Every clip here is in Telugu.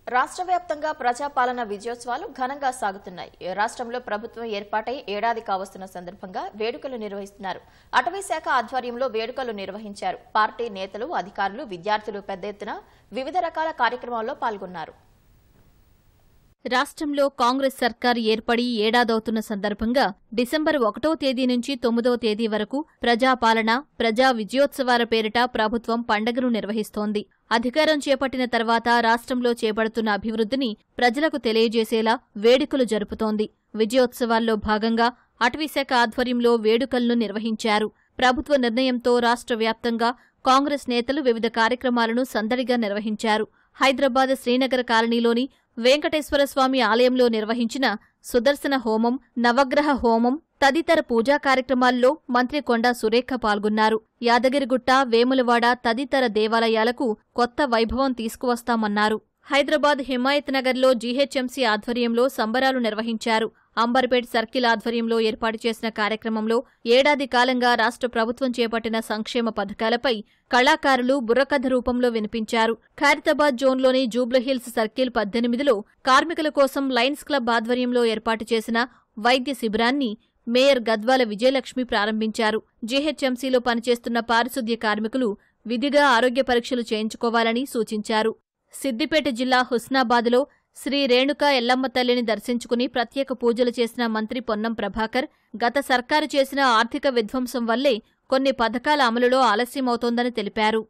రాష్ట్ర వ్యాప్తంగా ప్రజాపాలన విజయోత్సవాలు ఘనంగా సాగుతున్నాయి. రాష్ట్రంలో ప్రభుత్వం ఏర్పాటై ఏడాది కావస్తున్న సందర్భంగా వేడుకలు నిర్వహిస్తున్నారు. అటవీ శాఖ ఆధ్వర్యంలో వేడుకలు నిర్వహించారు. పార్టీ నేతలు, అధికారులు, విద్యార్థులు పెద్ద ఎత్తున వివిధ రకాల కార్యక్రమాల్లో పాల్గొన్నారు. రాష్ట్రంలో కాంగ్రెస్ సర్కారు ఏర్పడి ఏడాదవుతున్న సందర్భంగా డిసెంబర్ 1వ తేదీ నుంచి 9వ తేదీ వరకు ప్రజాపాలన, ప్రజా విజయోత్సవాల పేరిట ప్రభుత్వం పండుగను నిర్వహిస్తోంది. అధికారం చేపట్టిన తర్వాత రాష్ట్రంలో చేపడుతున్న అభివృద్ధిని ప్రజలకు తెలియజేసేలా వేడుకలు జరుపుతోంది. విజయోత్సవాల్లో భాగంగా అటవీశాఖ ఆధ్వర్యంలో వేడుకలను నిర్వహించారు. ప్రభుత్వ నిర్ణయంతో రాష్ట్ర వ్యాప్తంగా కాంగ్రెస్ నేతలు వివిధ కార్యక్రమాలను సందడిగా నిర్వహించారు. హైదరాబాద్ శ్రీనగర్ కాలనీలోని వెంకటేశ్వరస్వామి ఆలయంలో నిర్వహించిన సుదర్శన హోమం, నవగ్రహ హోమం తదితర పూజా కార్యక్రమాల్లో మంత్రి కొండా సురేఖ పాల్గొన్నారు. యాదగిరిగుట్ట, వేములవాడ తదితర దేవాలయాలకు కొత్త వైభవం తీసుకువస్తామన్నారు. హైదరాబాద్ హిమాయత్ నగర్లో జీహెచ్ఎంసీ ఆధ్వర్యంలో సంబరాలు నిర్వహించారు. అంబర్పేట్ సర్కిల్ ఆధ్వర్యంలో ఏర్పాటు చేసిన కార్యక్రమంలో ఏడాది కాలంగా రాష్ట్ర ప్రభుత్వం చేపట్టిన సంక్షేమ పథకాలపై కళాకారులు బుర్రకథ రూపంలో వినిపించారు. ఖైరతాబాద్ జోన్లోని జూబ్లీహిల్స్ సర్కిల్ 18లో కార్మికుల కోసం లయన్స్ క్లబ్ ఆధ్వర్యంలో ఏర్పాటు చేసిన వైద్య శిబిరాన్ని మేయర్ గద్వాల విజయలక్ష్మి ప్రారంభించారు. జీహెచ్ఎంసీలో పనిచేస్తున్న పారిశుద్ధ్య కార్మికులు విధిగా ఆరోగ్య పరీక్షలు చేయించుకోవాలని సూచించారు. సిద్దిపేట జిల్లా హుస్నాబాద్లో శ్రీ రేణుకా ఎల్లమ్మ తల్లిని దర్శించుకుని ప్రత్యేక పూజలు చేసిన మంత్రి పొన్నం ప్రభాకర్, గత సర్కారు చేసిన ఆర్థిక విధ్వంసం వల్లే కొన్ని పథకాల అమలులో ఆలస్యమవుతోందని తెలిపారు.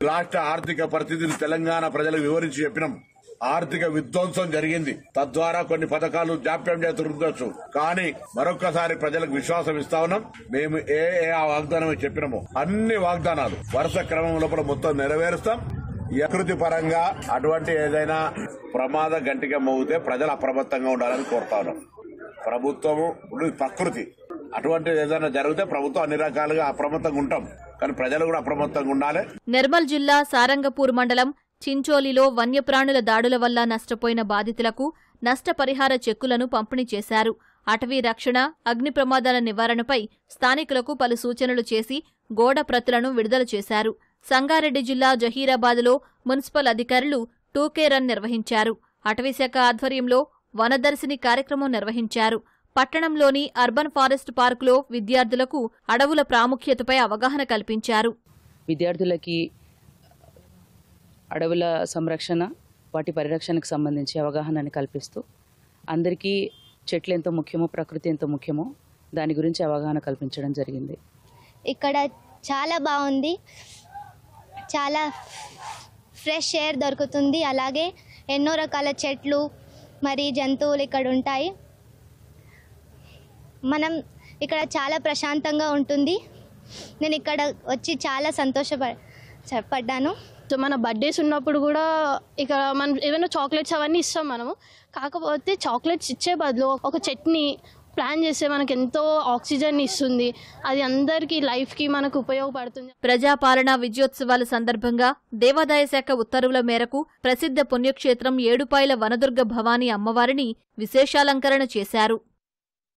రాష్ట్ర ఆర్థిక పరిస్థితిని తెలంగాణ ప్రజలకు వివరించి చెప్పినాం. ఆర్థిక విధ్వంసం జరిగింది, తద్వారా కొన్ని పథకాలు జాప్యం చేస్తుండొచ్చు. కానీ మరొకసారి ప్రజలకు విశ్వాసం ఇస్తా ఉన్నాం. మేము ఏ వాగ్దానం చెప్పినామో అన్ని వాగ్దానాలు వరుస క్రమం లోపల మొత్తం నెరవేరుస్తాం. ప్రకృతి పరంగా అటువంటి ఏదైనా ప్రమాద గంటిగా మోగితే ప్రజలు అప్రమత్తంగా ఉండాలని కోరుతా ఉన్నాం. ప్రభుత్వము ప్రకృతి అటువంటిది ఏదైనా జరిగితే ప్రభుత్వం అన్ని రకాలుగా అప్రమత్తంగా ఉంటాం, కానీ ప్రజలు కూడా అప్రమత్తంగా ఉండాలి. నిర్మల్ జిల్లా సారంగపూర్ మండలం చించోలిలో వన్యప్రాణుల దాడుల వల్ల నష్టపోయిన బాధితులకు నష్టపరిహార చెక్కులను పంపిణీ చేశారు. అటవీ రక్షణ, అగ్ని ప్రమాదాల నివారణపై స్థానికులకు పలు సూచనలు చేసి గోడ ప్రతులను విడుదల చేశారు. సంగారెడ్డి జిల్లా జహీరాబాద్లో మున్సిపల్ అధికారులు 2K రన్ నిర్వహించారు. అటవీశాఖ ఆధ్వర్యంలో వనదర్శిని కార్యక్రమం నిర్వహించారు. పట్టణంలోని అర్బన్ ఫారెస్ట్ పార్కులో విద్యార్థులకు అడవుల ప్రాముఖ్యతపై అవగాహన కల్పించారు. విద్యార్థులకి అడవుల సంరక్షణ, వాటి పరిరక్షణకు సంబంధించి అవగాహనని కల్పిస్తూ అందరికీ చెట్లు ఎంత ముఖ్యమో, ప్రకృతి ఎంత ముఖ్యమో దాని గురించి అవగాహన కల్పించడం జరిగింది. ఇక్కడ చాలా బాగుంది, చాలా ఫ్రెష్ ఎయిర్ దొరుకుతుంది. అలాగే ఎన్నో రకాల చెట్లు మరి జంతువులు ఇక్కడ ఉంటాయి. మనం ఇక్కడ చాలా ప్రశాంతంగా ఉంటుంది. నేను ఇక్కడ వచ్చి చాలా సంతోషపడ్డాను. సో మన బర్త్డేస్ ఉన్నప్పుడు కూడా ఇక్కడ మనం ఏదైనా చాక్లెట్స్ అవన్నీ ఇస్తాం మనము. కాకపోతే చాక్లెట్స్ ఇచ్చే బదులు ఒక చెట్ని ప్లాన్ చేస్తే మనకు ఎంతో ఆక్సిజన్ ఇస్తుంది. అది అందరికీ లైఫ్కి మనకు ఉపయోగపడుతుంది. ప్రజాపాలన విజయోత్సవాల సందర్భంగా దేవాదాయ శాఖ ఉత్తర్వుల మేరకు ప్రసిద్ధ పుణ్యక్షేత్రం ఏడుపాయల వనదుర్గ భవానీ అమ్మవారిని విశేషాలంకరణ చేశారు.